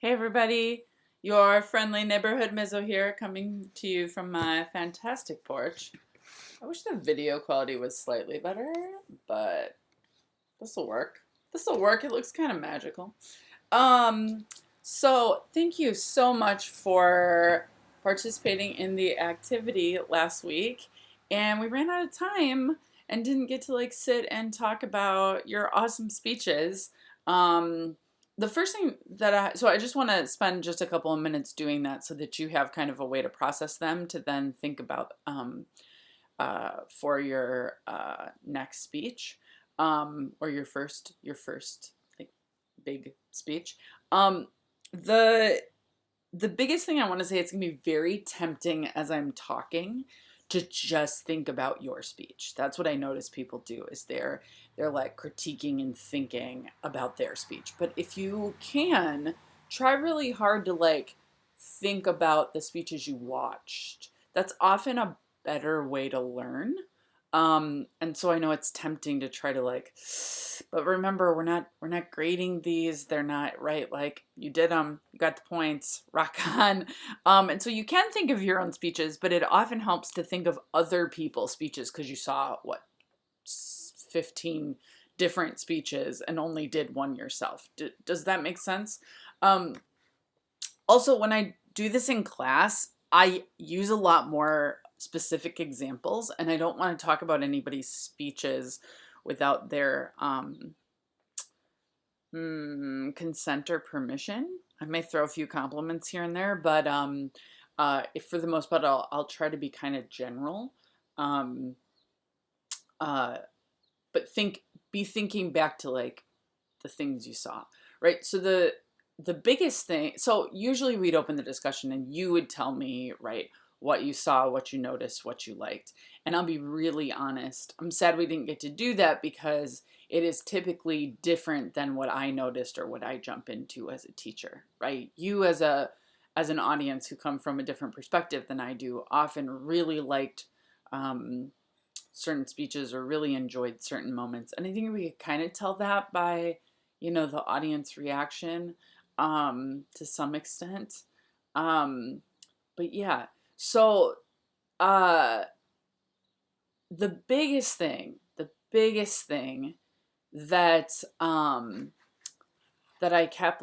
Hey everybody, your friendly neighborhood Mizzo here, coming to you from my fantastic porch. I wish the video quality was slightly better, but this'll work. This'll work. It looks kind of magical. Um, so thank you so much for participating in the activity last week. And we ran out of time and didn't get to sit and talk about your awesome speeches. Um, the first thing so I just want to spend just a couple of minutes doing that so that you have kind of a way to process them to then think about for your next speech, or your first like big speech. Um, the the biggest thing I want to say, it's gonna be very tempting as I'm talking to just think about your speech. That's what I notice people do, is they're like critiquing and thinking about their speech. But if you can, try really hard to think about the speeches you watched. That's often a better way to learn. And so I know it's tempting to try to but remember, we're not grading these. They're not right. Like, you did them, you got the points, rock on. And so you can think of your own speeches, but it often helps to think of other people's speeches because you saw 15 different speeches and only did one yourself. Does that make sense? Um, Also, when I do this in class, I use a lot more specific examples, and I don't want to talk about anybody's speeches without their consent or permission. I may throw a few compliments here and there, but if for the most part, I'll try to be kind of general. Um, uh, but be thinking back to the things you saw, right? So the biggest thing, so usually we'd open the discussion and you would tell me, right, what you saw, what you noticed, what you liked. And I'll be really honest, I'm sad we didn't get to do that because it is typically different than what I noticed or what I jump into as a teacher, right? You as an audience who come from a different perspective than I do often really liked um, certain speeches or really enjoyed certain moments. And I think we could kind of tell that by, the audience reaction, to some extent. Um, but yeah, so uh, the biggest thing that that I kept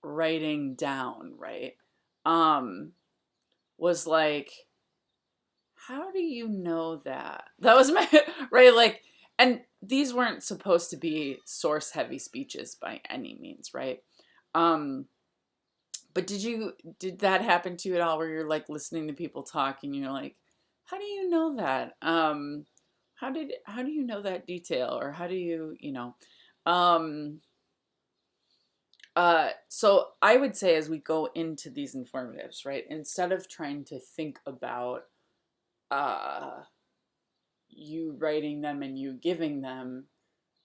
writing down, right, um, was how do you know that? That was my right, and these weren't supposed to be source heavy speeches by any means, right? Um, but did that happen to you at all where you're listening to people talk and you're like, how do you know that? How do you know that detail? Or how do um so I would say as we go into these informatives, right, instead of trying to think about uh you writing them and you giving them,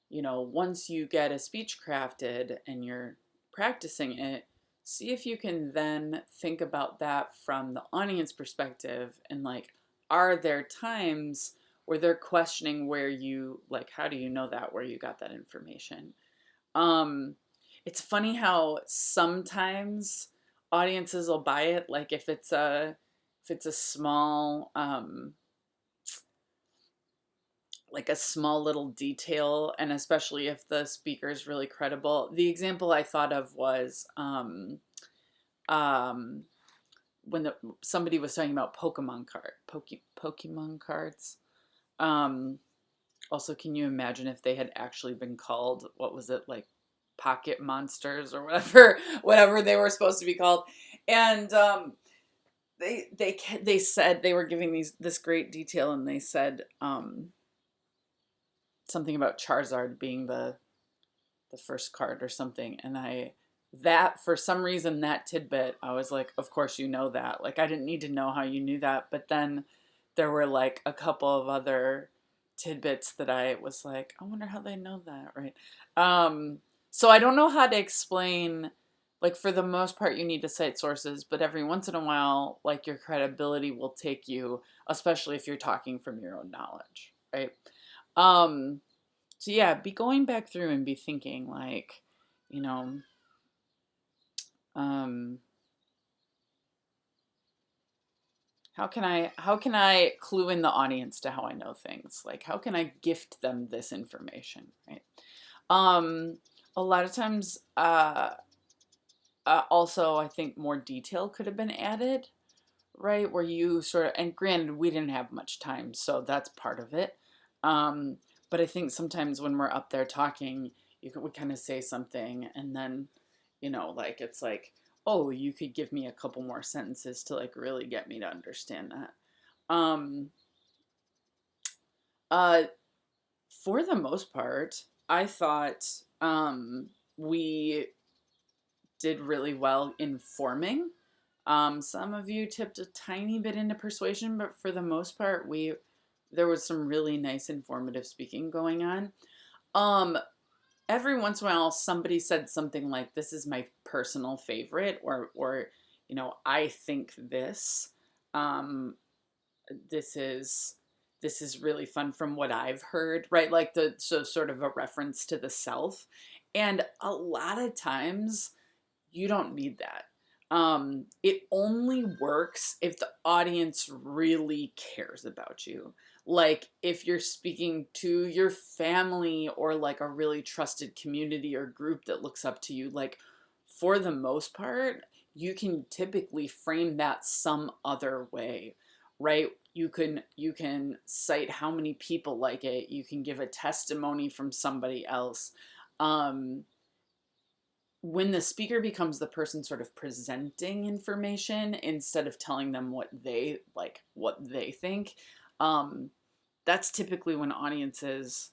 once you get a speech crafted and you're practicing it, see if you can then think about that from the audience perspective and are there times where they're questioning where you how do you know that, where you got that information. Um, it's funny how sometimes audiences will buy it, if it's a small a small little detail, and especially if the speaker is really credible. The example I thought of was um, when somebody was talking about Pokemon cards. Um, Also, can you imagine if they had actually been called, what was it, pocket monsters or whatever, whatever they were supposed to be called? And they said they were giving this great detail, and they said something about Charizard being the first card or something. And that for some reason, that tidbit, I was like, of course you know that. I didn't need to know how you knew that. But then there were a couple of other tidbits that I was like, I wonder how they know that, right? So I don't know how to explain. For the most part, you need to cite sources, but every once in a while, your credibility will take you, especially if you're talking from your own knowledge, right? Um, so yeah, be going back through and be thinking you know, Um, how can I clue in the audience to how I know things? Like, how can I gift them this information, right? Um, a lot of times, also, I think more detail could have been added, right? Where you sort of, and granted, we didn't have much time, so that's part of it. Um, but I think sometimes when we're up there talking, we kind of say something, and then, like it's like, oh, you could give me a couple more sentences to like really get me to understand that. Um, uh, for the most part, I thought we did really well informing. Some of you tipped a tiny bit into persuasion, but for the most part, there was some really nice informative speaking going on. Um, every once in a while, somebody said something like, "This is my personal favorite," or I think this. Um, this is really fun from what I've heard, right? Like so sort of a reference to the self, and a lot of times you don't need that. It only works if the audience really cares about you. Like if you're speaking to your family or like a really trusted community or group that looks up to you, like for the most part, you can typically frame that some other way, right? You can cite how many people like it. You can give a testimony from somebody else. Um, when the speaker becomes the person sort of presenting information instead of telling them what they think, um, that's typically when audiences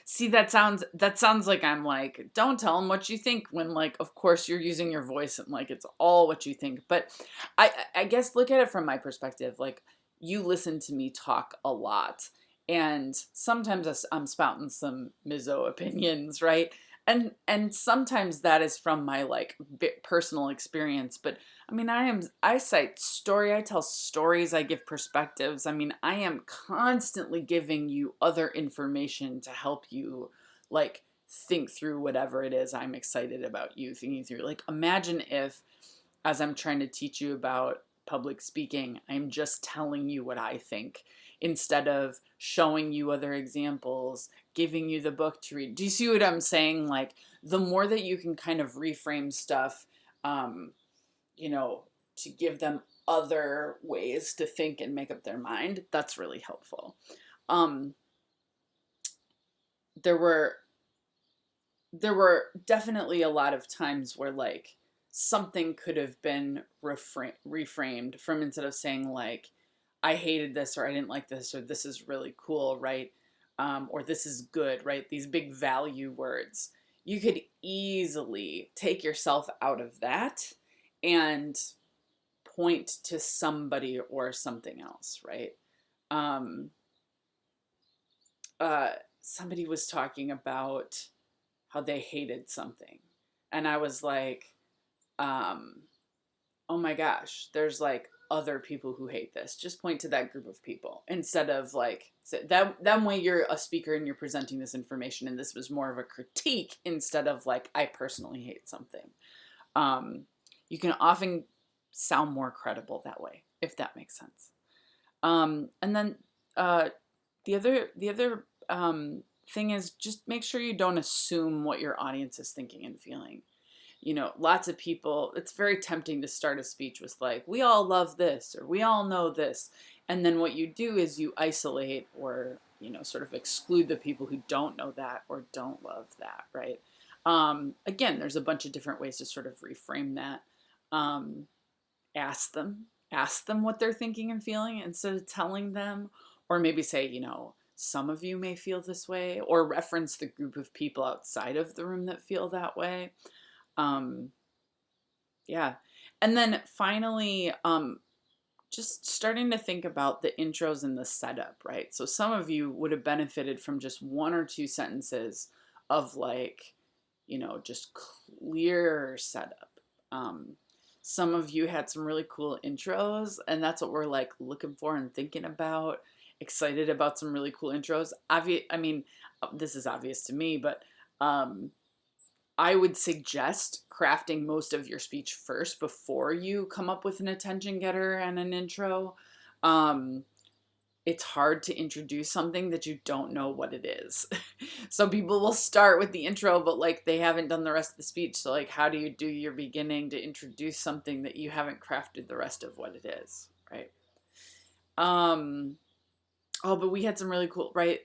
see. That sounds like I'm like, don't tell them what you think, when like of course you're using your voice and like it's all what you think. But I guess look at it from my perspective. Like, you listen to me talk a lot, and sometimes I'm spouting some Mizzo opinions, right? And sometimes that is from my like personal experience. But I mean, I cite story, I tell stories, I give perspectives. I mean, I am constantly giving you other information to help you like think through whatever it is I'm excited about you thinking through. Like, imagine if, as I'm trying to teach you about public speaking, I'm just telling you what I think instead of showing you other examples, giving you the book to read. Do you see what I'm saying? Like, the more that you can kind of reframe stuff, um, you know, to give them other ways to think and make up their mind, that's really helpful. Um, there were there were definitely a lot of times where like something could have been reframed from, instead of saying like, I hated this, or I didn't like this, or this is really cool, right? Or this is good, right? These big value words. You could easily take yourself out of that and point to somebody or something else, right? Um, uh, Somebody was talking about how they hated something, and I was like, um, "Oh my gosh, there's like other people who hate this. Just point to that group of people instead of like that way you're a speaker and you're presenting this information, and this was more of a critique instead of like I personally hate something." Um, you can often sound more credible that way, if that makes sense. And then uh, the other thing is, just make sure you don't assume what your audience is thinking and feeling. Lots of people, it's very tempting to start a speech with like, we all love this, or we all know this. And then what you do is you isolate, or, sort of exclude the people who don't know that or don't love that, right? Again, there's a bunch of different ways to sort of reframe that. Um, ask them what they're thinking and feeling instead of telling them, or maybe say, some of you may feel this way, or reference the group of people outside of the room that feel that way. um yeah. And then finally, just starting to think about the intros and the setup, right? So some of you would have benefited from just one or two sentences of like, just clear setup. Um, some of you had some really cool intros, and that's what we're like looking for and thinking about. Excited about some really cool intros. I mean, this is obvious to me, but um, I would suggest crafting most of your speech first before you come up with an attention getter and an intro. Um, it's hard to introduce something that you don't know what it is. So people will start with the intro, but like they haven't done the rest of the speech. So like, how do you do your beginning to introduce something that you haven't crafted the rest of what it is, right? Um, oh, but we had some really cool, right?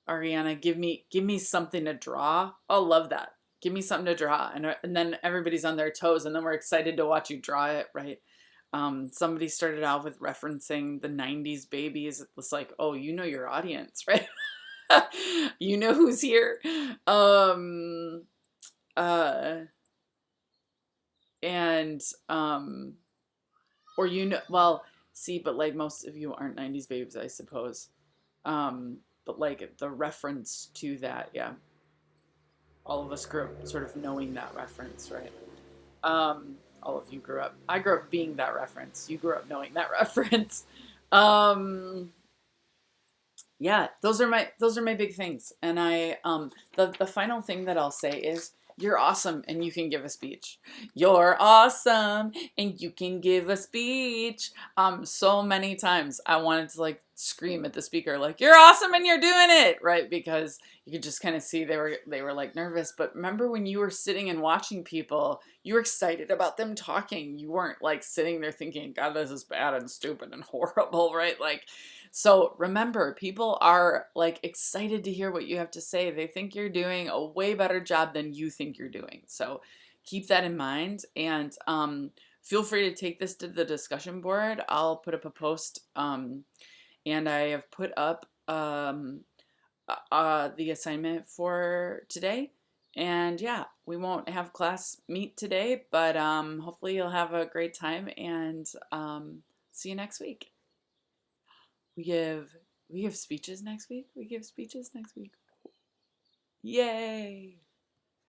Ariana, give me something to draw. Oh, love that. Give me something to draw, and then everybody's on their toes, and then we're excited to watch you draw it, right? Somebody started out with referencing the '90s babies. It's like, oh, you know your audience, right? You know who's here. Um, uh, and or well, see, but like most of you aren't '90s babies, I suppose. But like the reference to that, yeah, all of us grew up sort of knowing that reference, right? All of you grew up. I grew up being that reference. You grew up knowing that reference. Um, yeah, those are my big things. And the final thing that I'll say is you're awesome and you can give a speech. You're awesome and you can give a speech. So many times I wanted to like scream at the speaker like you're awesome and you're doing it, right? Because you could just kind of see they were like nervous. But remember when you were sitting and watching people, you were excited about them talking. You weren't like sitting there thinking, God, this is bad and stupid and horrible, right? Like so remember, people are like excited to hear what you have to say. They think you're doing a way better job than you think you're doing. So keep that in mind and feel free to take this to the discussion board. I'll put up a post and I have put up the assignment for today. And yeah, we won't have class meet today, but hopefully you'll have a great time and see you next week. We give we give speeches next week. We give speeches next week. Yay!